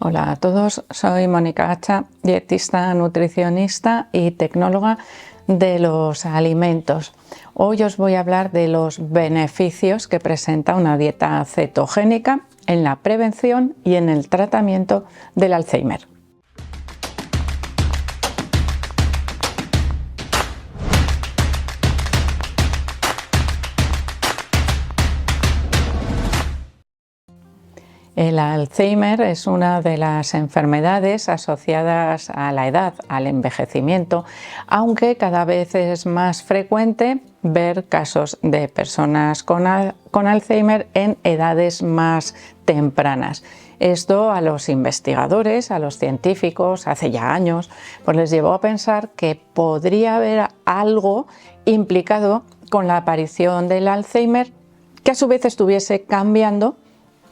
Hola a todos, soy Mónica Hacha, dietista, nutricionista y tecnóloga de los alimentos. Hoy os voy a hablar de los beneficios que presenta una dieta cetogénica en la prevención y en el tratamiento del Alzheimer. El Alzheimer es una de las enfermedades asociadas a la edad, al envejecimiento, aunque cada vez es más frecuente ver casos de personas con Alzheimer en edades más tempranas. Esto a los investigadores, a los científicos, hace ya años, pues les llevó a pensar que podría haber algo implicado con la aparición del Alzheimer que a su vez estuviese cambiando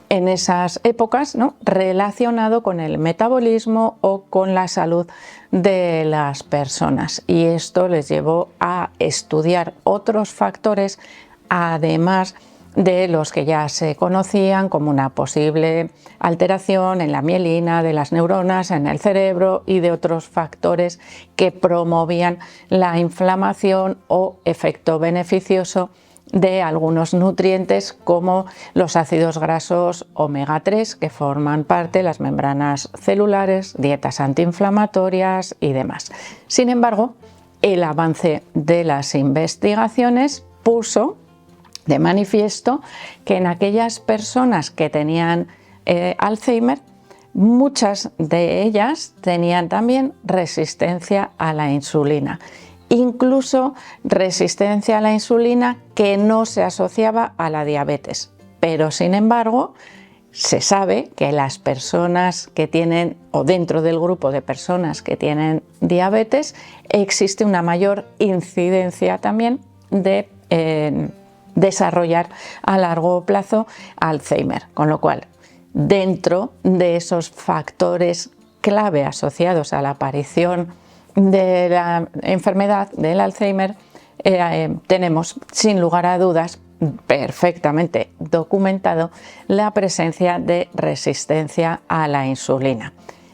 en esas épocas, ¿no?, relacionado con el metabolismo o con la salud de las personas. Y esto les llevó a estudiar otros factores, además de los que ya se conocían, como una posible alteración en la mielina de las neuronas en el cerebro y de otros factores que promovían la inflamación o efecto beneficioso de algunos nutrientes como los ácidos grasos omega 3 que forman parte de las membranas celulares, dietas antiinflamatorias y demás. Sin embargo, el avance de las investigaciones puso de manifiesto que en aquellas personas que tenían Alzheimer, muchas de ellas tenían también resistencia a la insulina. Incluso resistencia a la insulina que no se asociaba a la diabetes. Pero sin embargo, se sabe que las personas que tienen, o dentro del grupo de personas que tienen diabetes, existe una mayor incidencia también de desarrollar a largo plazo Alzheimer. Con lo cual, dentro de esos factores clave asociados a la aparición de la enfermedad del Alzheimer, tenemos sin lugar a dudas perfectamente documentado la presencia de resistencia a la insulina.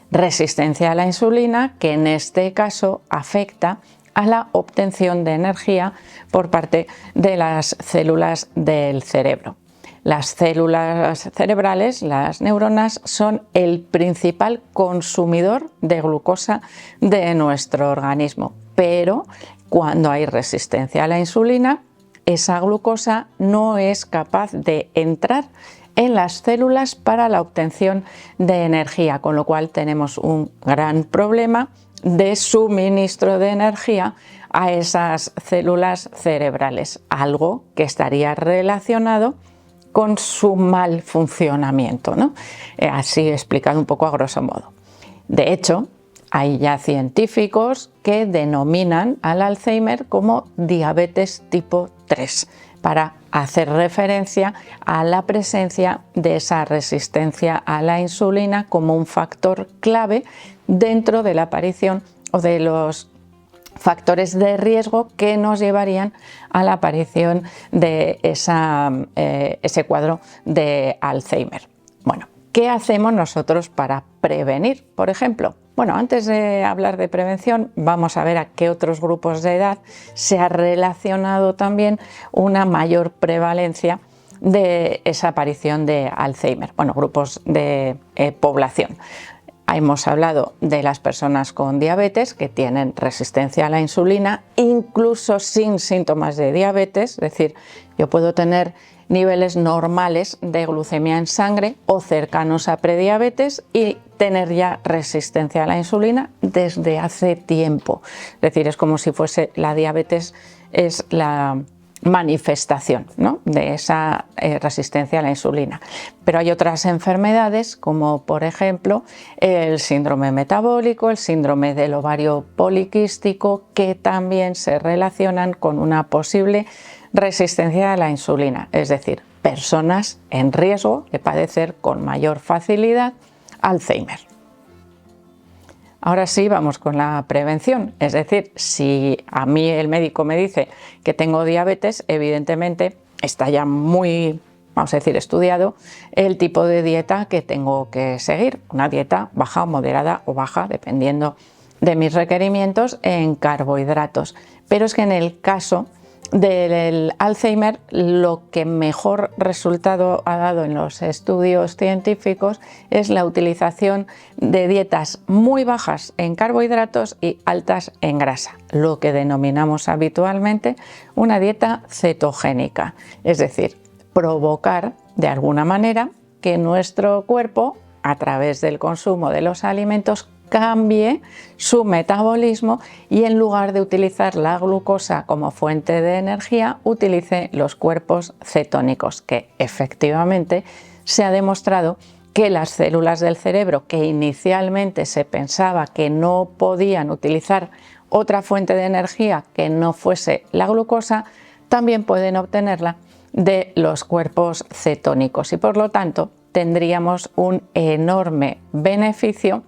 Resistencia a la insulina que en este caso afecta a la obtención de energía por parte de las células del cerebro. Las células cerebrales, las neuronas, son el principal consumidor de glucosa de nuestro organismo, pero cuando hay resistencia a la insulina, esa glucosa no es capaz de entrar en las células para la obtención de energía, con lo cual tenemos un gran problema de suministro de energía a esas células cerebrales, algo que estaría relacionado con su mal funcionamiento, ¿no? Así explicado un poco a grosso modo. De hecho, hay ya científicos que denominan al Alzheimer como diabetes tipo 3 para hacer referencia a la presencia de esa resistencia a la insulina como un factor clave dentro de la aparición o de los factores de riesgo que nos llevarían a la aparición de ese cuadro de Alzheimer. Bueno, ¿qué hacemos nosotros para prevenir, por ejemplo? Bueno, antes de hablar de prevención, vamos a ver a qué otros grupos de edad se ha relacionado también una mayor prevalencia de esa aparición de Alzheimer. Bueno, grupos de población. Hemos hablado de las personas con diabetes que tienen resistencia a la insulina, incluso sin síntomas de diabetes, es decir, yo puedo tener niveles normales de glucemia en sangre o cercanos a prediabetes y tener ya resistencia a la insulina desde hace tiempo. Es decir, es como si fuese la diabetes, es la manifestación, ¿no?, de esa resistencia a la insulina. Pero hay otras enfermedades como por ejemplo el síndrome metabólico, el síndrome del ovario poliquístico, que también se relacionan con una posible resistencia a la insulina, es decir, personas en riesgo de padecer con mayor facilidad Alzheimer. Ahora sí, vamos con la prevención, es decir, si a mí el médico me dice que tengo diabetes, evidentemente está ya muy vamos a decir, estudiado el tipo de dieta que tengo que seguir, una dieta baja, moderada o baja, dependiendo de mis requerimientos en carbohidratos. Pero es que en el caso del Alzheimer, lo que mejor resultado ha dado en los estudios científicos es la utilización de dietas muy bajas en carbohidratos y altas en grasa, lo que denominamos habitualmente una dieta cetogénica, es decir, provocar de alguna manera que nuestro cuerpo, a través del consumo de los alimentos, cambie su metabolismo y en lugar de utilizar la glucosa como fuente de energía, utilice los cuerpos cetónicos, que efectivamente se ha demostrado que las células del cerebro que inicialmente se pensaba que no podían utilizar otra fuente de energía que no fuese la glucosa, también pueden obtenerla de los cuerpos cetónicos y por lo tanto tendríamos un enorme beneficio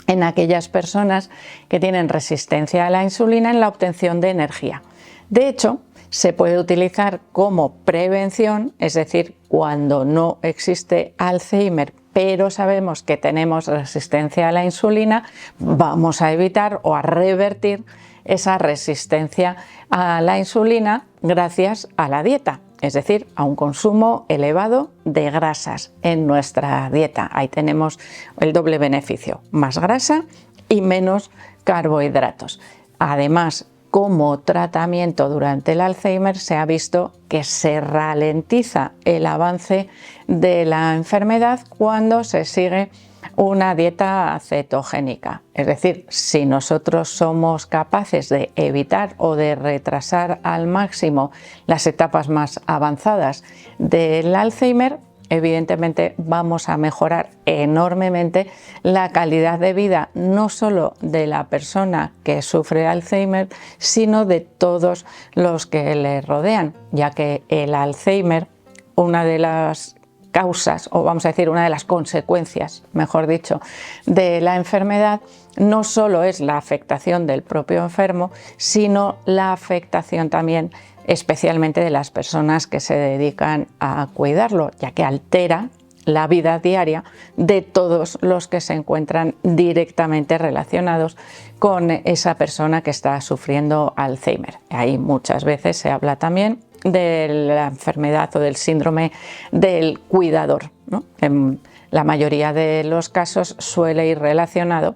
en aquellas personas que tienen resistencia a la insulina en la obtención de energía. De hecho, se puede utilizar como prevención, es decir, cuando no existe Alzheimer, pero sabemos que tenemos resistencia a la insulina, vamos a evitar o a revertir esa resistencia a la insulina gracias a la dieta. Es decir, a un consumo elevado de grasas en nuestra dieta. Ahí tenemos el doble beneficio, más grasa y menos carbohidratos. Además, como tratamiento durante el Alzheimer se ha visto que se ralentiza el avance de la enfermedad cuando se sigue una dieta cetogénica. Es decir, si nosotros somos capaces de evitar o de retrasar al máximo las etapas más avanzadas del Alzheimer, evidentemente vamos a mejorar enormemente la calidad de vida no solo de la persona que sufre Alzheimer, sino de todos los que le rodean, ya que el Alzheimer, una de las causas, o vamos a decir una de las consecuencias, mejor dicho, de la enfermedad, no solo es la afectación del propio enfermo, sino la afectación también especialmente de las personas que se dedican a cuidarlo, ya que altera la vida diaria de todos los que se encuentran directamente relacionados con esa persona que está sufriendo Alzheimer. Ahí muchas veces se habla también de la enfermedad o del síndrome del cuidador, ¿no? En la mayoría de los casos suele ir relacionado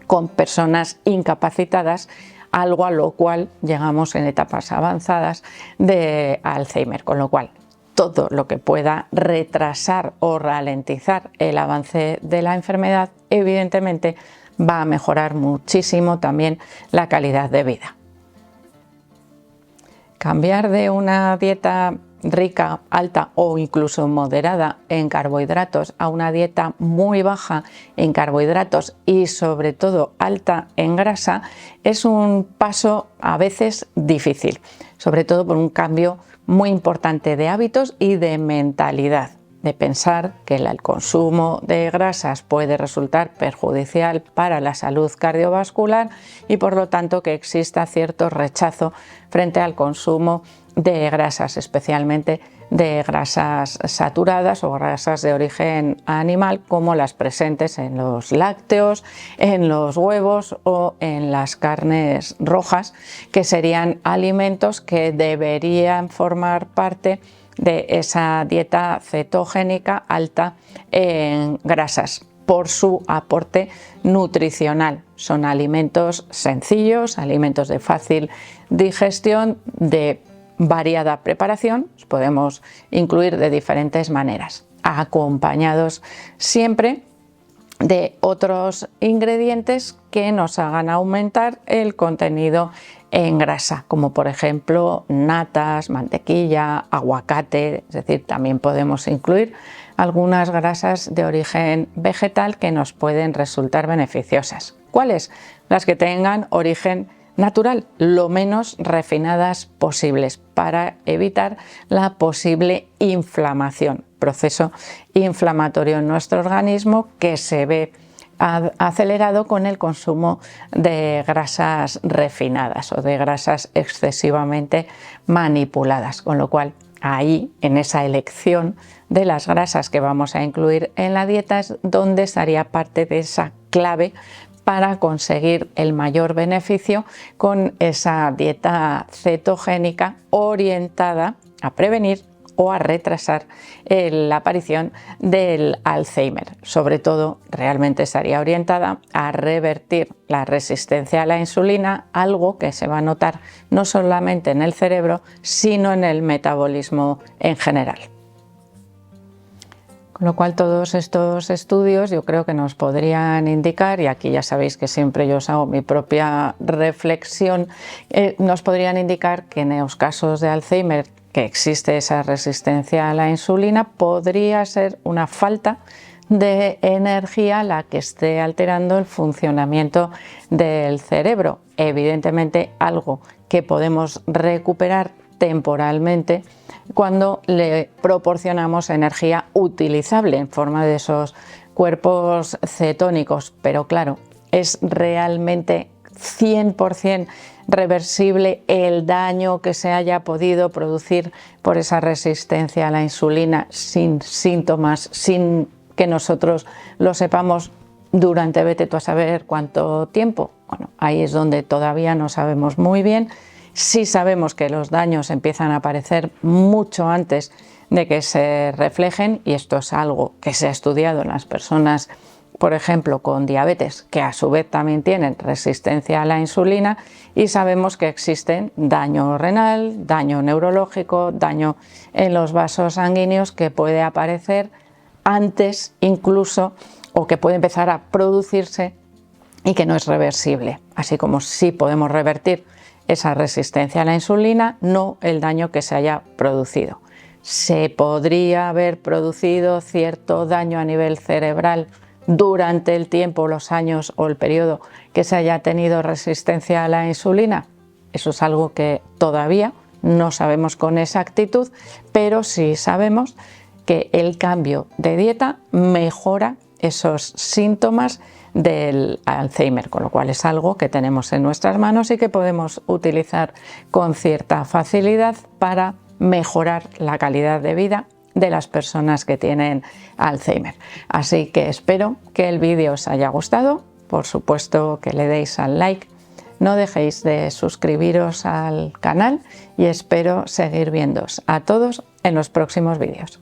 con personas incapacitadas, algo a lo cual llegamos en etapas avanzadas de Alzheimer, con lo cual todo lo que pueda retrasar o ralentizar el avance de la enfermedad, evidentemente va a mejorar muchísimo también la calidad de vida. Cambiar de una dieta rica, alta o incluso moderada en carbohidratos a una dieta muy baja en carbohidratos y sobre todo alta en grasa es un paso a veces difícil, sobre todo por un cambio muy importante de hábitos y de mentalidad, de pensar que el consumo de grasas puede resultar perjudicial para la salud cardiovascular y por lo tanto que exista cierto rechazo frente al consumo de grasas, especialmente de grasas saturadas o grasas de origen animal como las presentes en los lácteos, en los huevos o en las carnes rojas, que serían alimentos que deberían formar parte de esa dieta cetogénica alta en grasas por su aporte nutricional. Son alimentos sencillos, alimentos de fácil digestión, de variada preparación, los podemos incluir de diferentes maneras, acompañados siempre de otros ingredientes que nos hagan aumentar el contenido en grasa, como por ejemplo natas, mantequilla, aguacate, es decir, también podemos incluir algunas grasas de origen vegetal que nos pueden resultar beneficiosas. ¿Cuáles? Las que tengan origen natural, lo menos refinadas posibles, para evitar la posible inflamación, proceso inflamatorio en nuestro organismo que se ve acelerado con el consumo de grasas refinadas o de grasas excesivamente manipuladas, con lo cual ahí, en esa elección de las grasas que vamos a incluir en la dieta, es donde estaría parte de esa clave para conseguir el mayor beneficio con esa dieta cetogénica orientada a prevenir o a retrasar la aparición del Alzheimer. Sobre todo, realmente estaría orientada a revertir la resistencia a la insulina, algo que se va a notar no solamente en el cerebro, sino en el metabolismo en general. Con lo cual, todos estos estudios yo creo que nos podrían indicar, y aquí ya sabéis que siempre yo os hago mi propia reflexión, nos podrían indicar que en los casos de Alzheimer que existe esa resistencia a la insulina, podría ser una falta de energía la que esté alterando el funcionamiento del cerebro. Evidentemente, algo que podemos recuperar temporalmente cuando le proporcionamos energía utilizable en forma de esos cuerpos cetónicos, pero claro, es realmente 100% reversible el daño que se haya podido producir por esa resistencia a la insulina sin síntomas, sin que nosotros lo sepamos durante vete tú a saber cuánto tiempo. Bueno, ahí es donde todavía no sabemos muy bien. Sí sabemos que los daños empiezan a aparecer mucho antes de que se reflejen, y esto es algo que se ha estudiado en las personas, por ejemplo, con diabetes, que a su vez también tienen resistencia a la insulina, y sabemos que existen daño renal, daño neurológico, daño en los vasos sanguíneos que puede aparecer antes incluso, o que puede empezar a producirse y que no es reversible. Así como sí podemos revertir esa resistencia a la insulina, no el daño que se haya producido. ¿Se podría haber producido cierto daño a nivel cerebral durante el tiempo, los años o el periodo que se haya tenido resistencia a la insulina? Eso es algo que todavía no sabemos con exactitud, pero sí sabemos que el cambio de dieta mejora esos síntomas del Alzheimer, con lo cual es algo que tenemos en nuestras manos y que podemos utilizar con cierta facilidad para mejorar la calidad de vida de las personas que tienen Alzheimer. Así que espero que el vídeo os haya gustado, por supuesto que le deis al like, no dejéis de suscribiros al canal y espero seguir viéndoos a todos en los próximos vídeos.